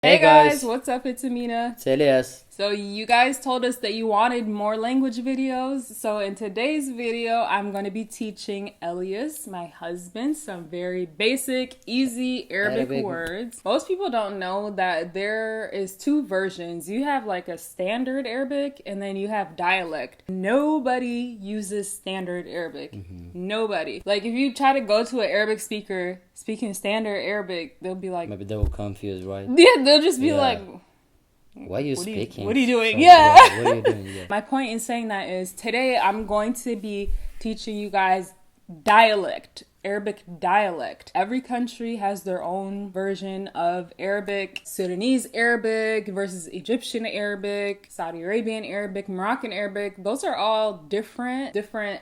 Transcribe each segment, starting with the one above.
Hey guys, what's up? It's Amena. It's Elias. So you guys told us that you wanted more language videos. So in today's video, I'm going to be teaching Elias, my husband, some very basic, easy Arabic words. Most people don't know that there is two versions. You have like a standard Arabic and then you have dialect. Nobody uses standard Arabic. Nobody. Like if you try to go to an Arabic speaker speaking standard Arabic, they'll be like... Maybe they will confuse, right? Yeah, they'll just be like... Why are you speaking? What are you doing? So, yeah. What are you doing? Yeah. My point in saying that is today I'm going to be teaching you guys dialect, Arabic dialect. Every country has their own version of Arabic. Sudanese Arabic versus Egyptian Arabic, Saudi Arabian Arabic, Moroccan Arabic. Those are all different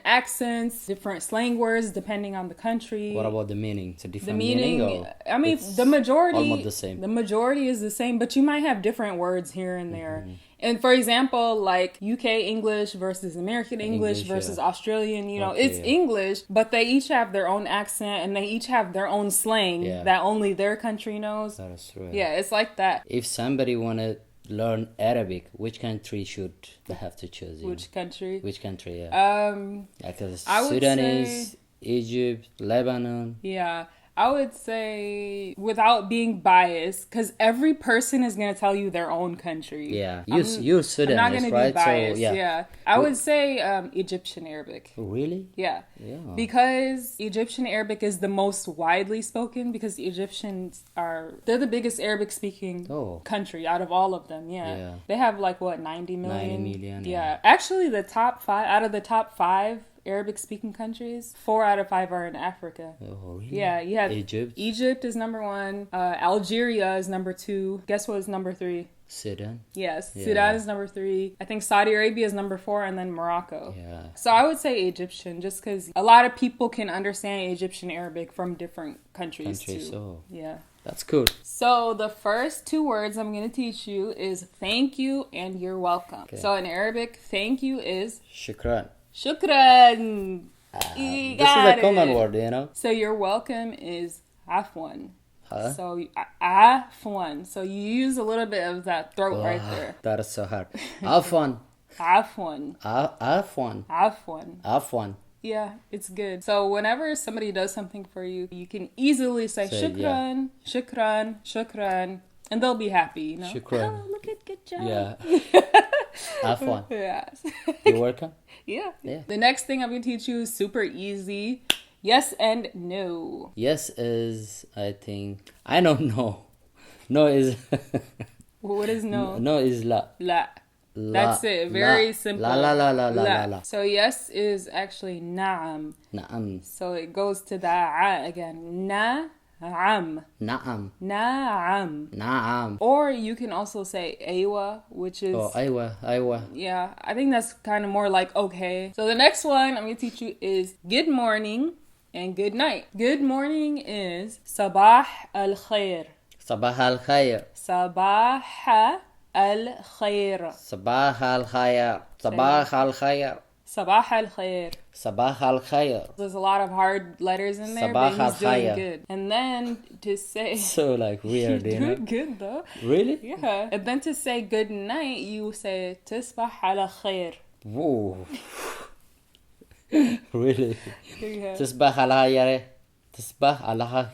accents, different slang words depending on the country. What about the meaning? It's a different meaning. Or I mean, the majority almost the same. The majority is the same, but you might have different words here and there. And for example, like UK English versus American English versus Australian, it's English, but they each have their own accent and they each have their own slang that only their country knows. That is true. Yeah, it's like that. If somebody want to learn Arabic, which country should they have to choose? Which country? Which country, Like I would Sudanese, say, Egypt, Lebanon. Yeah. I would say, without being biased, because every person is going to tell you their own country. Yeah, you're Sudanese, I'm not going to right? be biased, So, yeah. I would say Egyptian Arabic. Really? Yeah. Yeah. Because Egyptian Arabic is the most widely spoken, because the Egyptians they're the biggest Arabic speaking country out of all of them, yeah. They have like, 90 million? 90 million, yeah. Actually, out of the top five Arabic-speaking countries, 4 out of 5 are in Africa. Oh, really? Yeah, you have Egypt. Egypt is number 1. Algeria is number 2. Guess what is number 3? Sudan. Yes, Sudan is number 3. I think Saudi Arabia is number 4, and then Morocco. Yeah. So I would say Egyptian, just because a lot of people can understand Egyptian Arabic from different countries too. So yeah. That's cool. So the first 2 words I'm going to teach you is thank you and you're welcome. Okay. So in Arabic, thank you is shukran. Shukran. This is a common word, So your welcome is afwan. Huh? So afwan. So you use a little bit of that throat right there. That is so hard. Afwan. Afwan. Afwan. Afwan. Afwan. Yeah, it's good. So whenever somebody does something for you, you can easily say shukran, shukran, shukran, and they'll be happy, Shukran. Oh, look at good job. Yeah. Afwan. Yeah. You welcome? Yeah. The next thing I'm going to teach you is super easy. Yes and no. Yes is, I think, I don't know. No is... What is no? No is la. La. That's it. Very simple. La. So yes is actually na'am. Na'am. So it goes to the a again. Na'am. Na'am. Na'am. Na'am. Or you can also say aywa, which is... Oh, aywa. Yeah, I think that's kind of more like okay. So the next one I'm going to teach you is good morning and good night. Good morning is sabah al-khair. Sabah al-khair. Sabah al-khair. Sabah al-khair. Sabah al-khair. Sabah al-khair. Sabah al-khair. There's a lot of hard letters in there, Sabah but he's doing al-khair. good. And then to say... So like weird, You're doing good though. Really? Yeah. And then to say good night, you say تصبح على خير. Whoa. Really? Yeah. تصبح على خير. تصبح على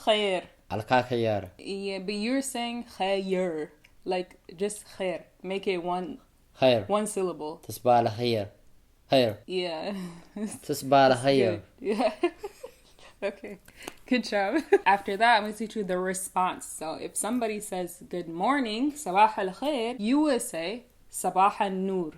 خير. على خير. Yeah, but you're saying خير. Like just خير. Make it one syllable. تصبح على خير. خير. Yeah. تصبح على خير. Yeah. Okay. Good job. After that, I'm going to teach you the response. So if somebody says good morning, صباح الخير, you will say صباح النور.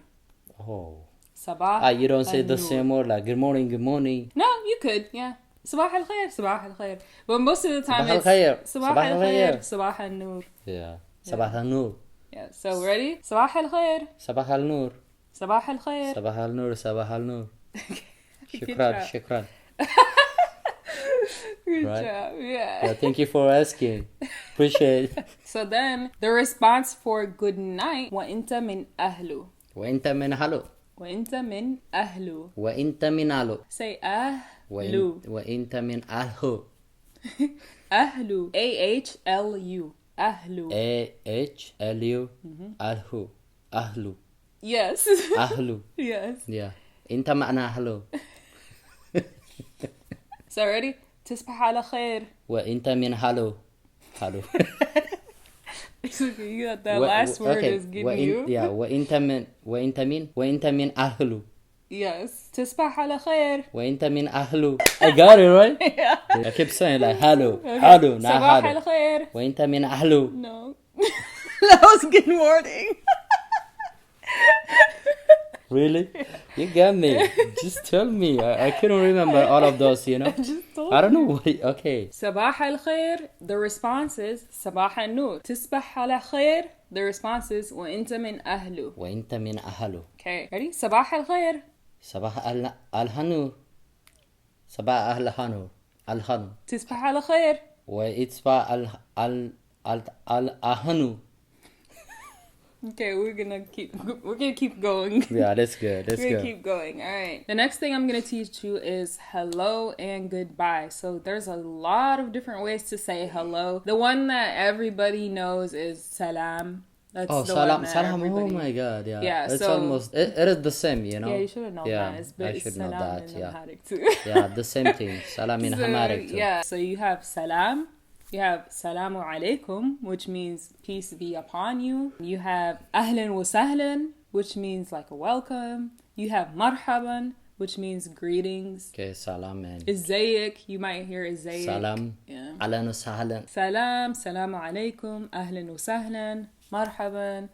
Oh. صباح You don't say the النور. same word like good morning, good morning. No, you could, yeah. صباح الخير, صباح الخير. But most of the time صباح it's الخير. صباح الخير, صباح النور. Yeah. صباح النور. Yeah, so ready? صباح الخير. صباح النور. صباح الخير. صباح النور. صباح النور. Good شكرا. Good Right? job, yeah. Thank you for asking. Appreciate it. So then, the response for good night, وَإِنْتَ مِنْ أَهْلُ. وأنت من أهله. وَإِنْتَ مِنْ أَهْلُ. وأنت من أهله. Say أهلُ. وأنت من أهله. أهلُ. AHLU. أهلو. AHLU. أهلو. أهلو. Yes. أهلو. Yes. Yeah. أنت معنى أهلو. So ready? تصبح على خير. وأنت من هلو. هلو. You got that last word is getting you. Yeah. وأنت من أهلو. Yes. تصبح على خير. وأنت من أهلو. I got it right? Yeah. I keep saying like hello. Hello. Not صباح hello. الخير. وأنت من أهلو. No. That was good morning. Really? You got me. Just tell me. I couldn't remember all of those, you know? I don't know why. Okay. صباح الخير. The response is صباح النور. تصبح على خير. The response is وأنت من أهله. وأنت من أهله. Okay. Ready? صباح الخير. صباح الهنور. صباح الهنور. الهنور. تصبح على خير. وإتصبح الهنور. Okay, we're gonna keep going. Yeah, that's good. That's We're gonna good. keep going. All right. The next thing I'm gonna teach you is hello and goodbye. So there's a lot of different ways to say hello. The one that everybody knows is salam. That's the salam. one that Salam. everybody... Oh my God. Yeah. Yeah, It's so... almost. It is the same, you know. Yeah, you should have known that. I should know that. In Yeah. AMHARIC too. Yeah, the same thing. Salam in AMHARIC too. Yeah. So you have salam. You have salamu alaikum, which means peace be upon you. You have ahlan wa sahlan, which means like a welcome. You have marhaban, which means greetings. Okay, salam and Izayik, you might hear izayik. salam. Yeah. Ahlan wa sahlan. Salam, salamu alaikum, ahlan wa sahlan, marhaban,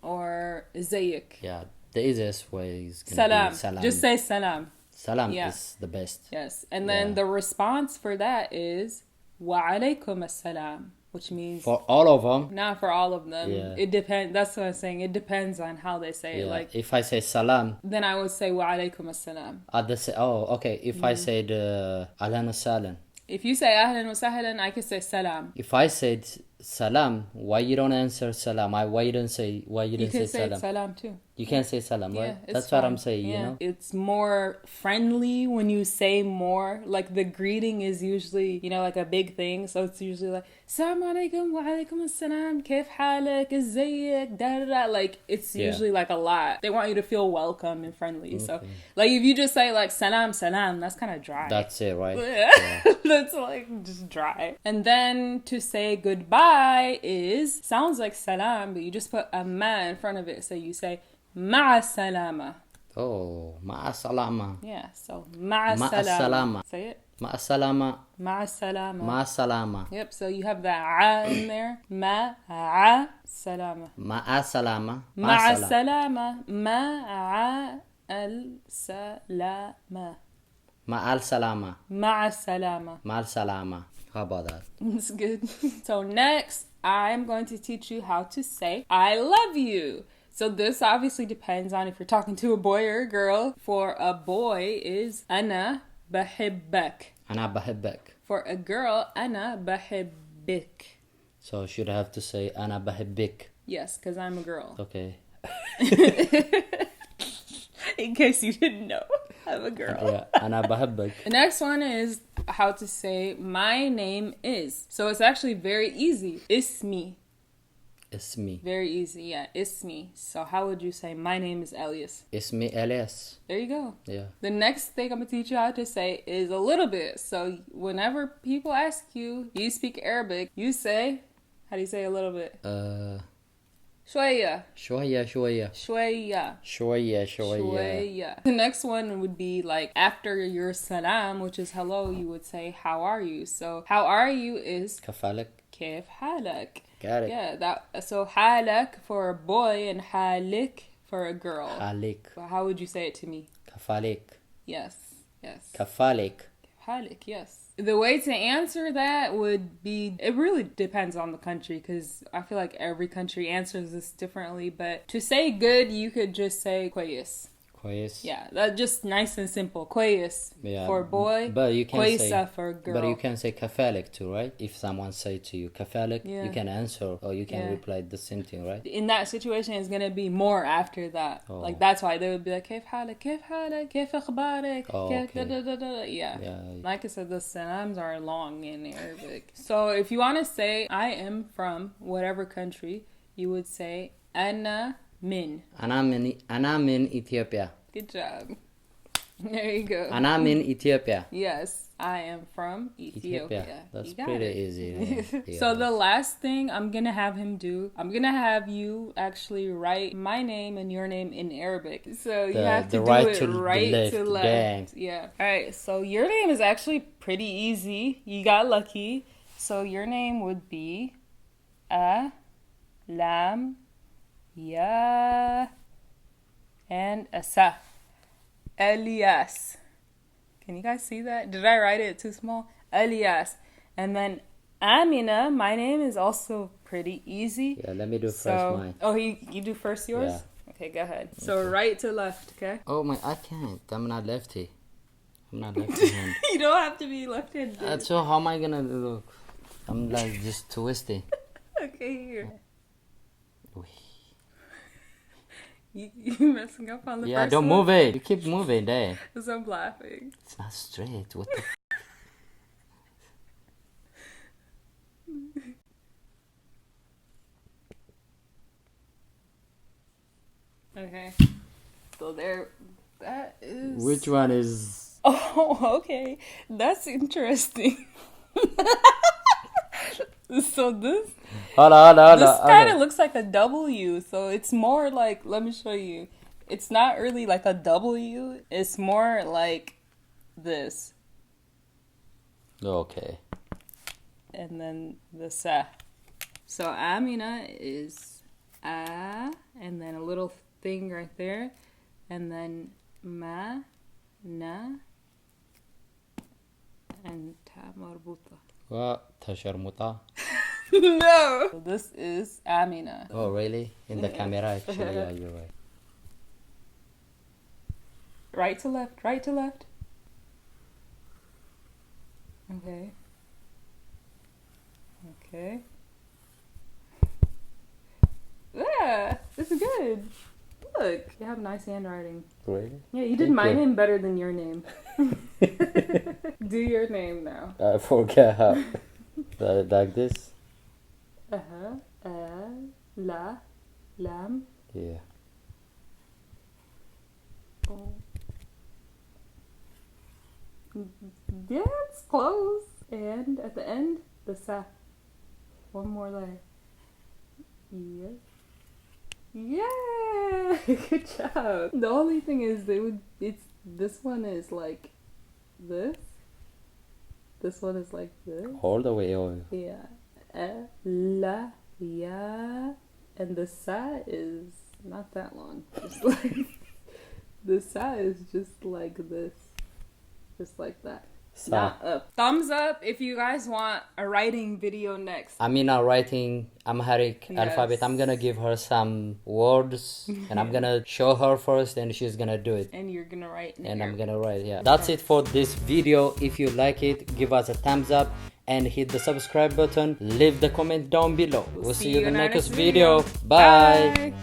or izayik. Yeah, the easiest way is gonna Salam. be salam. Just say salam. Salam Yeah. is the best. Yes. And then the response for that is wa alaikum as-salam, which means For all of them. not for all of them. Yeah. It depends. That's what I'm saying. It depends on how they say it. Yeah. Like, If I say salam, then I would say wa alaikum as-salam. okay. If I said ahlan wa sahlan. If you say ahlan wa sahlan, I could say salam. If I said salam, why you don't answer salam? Why you didn't say You can say salam? salam too. You can't say salam, right? Yeah, it's That's what fine. I'm saying, Yeah. you know? It's more friendly when you say more. Like the greeting is usually, like a big thing. So it's usually like, Assalamu alaikum wa alaikum assalam, kayf halak, izayik, da da da. Like it's usually like a lot. They want you to feel welcome and friendly. Okay. So like if you just say like salam, salam, that's kind of dry. That's it, right? Yeah. That's like just dry. And then to say goodbye sounds like salam, but you just put a ma in front of it. So you say ma'a salama. Oh, ma'a salama. Yeah, so ma'a salama. Say it. Ma'a salama. Ma'a salama. Ma'a salama. Yep, so you have that a in there. Ma'a salama. Ma'a salama. Ma'a salama. Ma'a al salama. Ma'al salama. Ma'a salama. Ma'al salama. How about that? That's good. So next, I'm going to teach you how to say I love you. So this obviously depends on if you're talking to a boy or a girl. For a boy is أنا بحبك. أنا بحبك. For a girl, أنا بحبك. So should I have to say أنا بحبك? Yes, because I'm a girl. Okay. In case you didn't know, I'm a girl. Yeah, أنا بحبك. The next one is how to say my name is. So it's actually very easy. Ismi. Ismi. Very easy, yeah. Ismi. So how would you say my name is Elias? Ismi Elias. There you go. Yeah. The next thing I'm going to teach you how to say is a little bit. So whenever people ask you, you speak Arabic, you say, how do you say a little bit? Shwaya. شوية شوية. Shwaya. شوية شوية. Shwaya. The next one would be like after your salam, which is hello, you would say how are you? So how are you is كفالك. كيف حالك. Got it. Yeah, so حالك for a boy and حالك for a girl. حالك. So how would you say it to me? كفالك. Yes. كفالك. حالك, yes. The way to answer that would be, it really depends on the country because I feel like every country answers this differently. But to say good, you could just say كويس. كويس. Yeah, that's just nice and simple. كويس for boy, but you can كويسة say, for girl. But you can say كفالك too, right? If someone say to you كفالك, Yeah. you can answer or you can reply the same thing, right? In that situation, it's gonna be more after that. Oh. Like that's why they would be like كيف حالك كيف حالك كيف أخبارك كيف okay. da, da, da, da. Yeah. Yeah. Like I said, the synonyms are long in Arabic. So if you want to say I am from whatever country, you would say أنا من. أنا من إثيوبيا. Good job. There you go. أنا من إثيوبيا. Yes, I am from Ethiopia. That's You pretty got it. easy. Yeah. So the last thing I'm gonna have him do, I'm gonna have you actually write my name and your name in Arabic. So you have to do right it to the right left. to left. Dang. Yeah. All right. So your name is actually pretty easy. You got lucky. So your name would be Lam, Ya, and Asa. Elias. Can you guys see that? Did I write it too small? Elias. And then Amena, my name is also pretty easy. Yeah, let me do first mine. Oh, you do first yours? Yeah. Okay, go ahead. So right to left, okay? Oh my, I can't. I'm not lefty. I'm not left-handed. You don't have to be left-handed. So how am I gonna look? I'm like just twisty. Okay, here. Wee. You messing up on the Yeah, first don't one? move it. You keep moving there. Because I'm laughing. It's not straight. What the? Okay. So there, that is... Which one is? Oh, okay. That's interesting. So this Hold on. this kind of looks like a W, so it's more like, let me show you. It's not really like a W, it's more like this. Okay. And then the sa. So Amina is A, and then a little thing right there, and then Ma, Na, and Ta marbuta. تشرمطة. No! So this is Amina. Oh, really? In the camera, actually, yeah, you're right. Right to left, right to left. Okay. Okay. Yeah, this is good. Look, you have nice handwriting. Really? Yeah, you did Thank my you. name better than your name. Do your name now. I forget how. Like this? La, lam. Yeah. Oh. Yeah, it's close. And at the end, the sa. One more letter. Yeah. Yeah, good job. The only thing is this one is like this. This one is like this. All the way over. Yeah. La, ya, and the sa is not that long. Just like the sa is just like this, just like that. Sa. Not up. Thumbs up if you guys want a writing video next. Amina writing Amharic Yes. alphabet. I'm gonna give her some words and I'm gonna show her first and she's gonna do it. And you're gonna write in And I'm Arabic. gonna write, yeah. That's it for this video. If you like it, give us a thumbs up and hit the subscribe button. Leave the comment down below. We'll see you in the next video. Bye.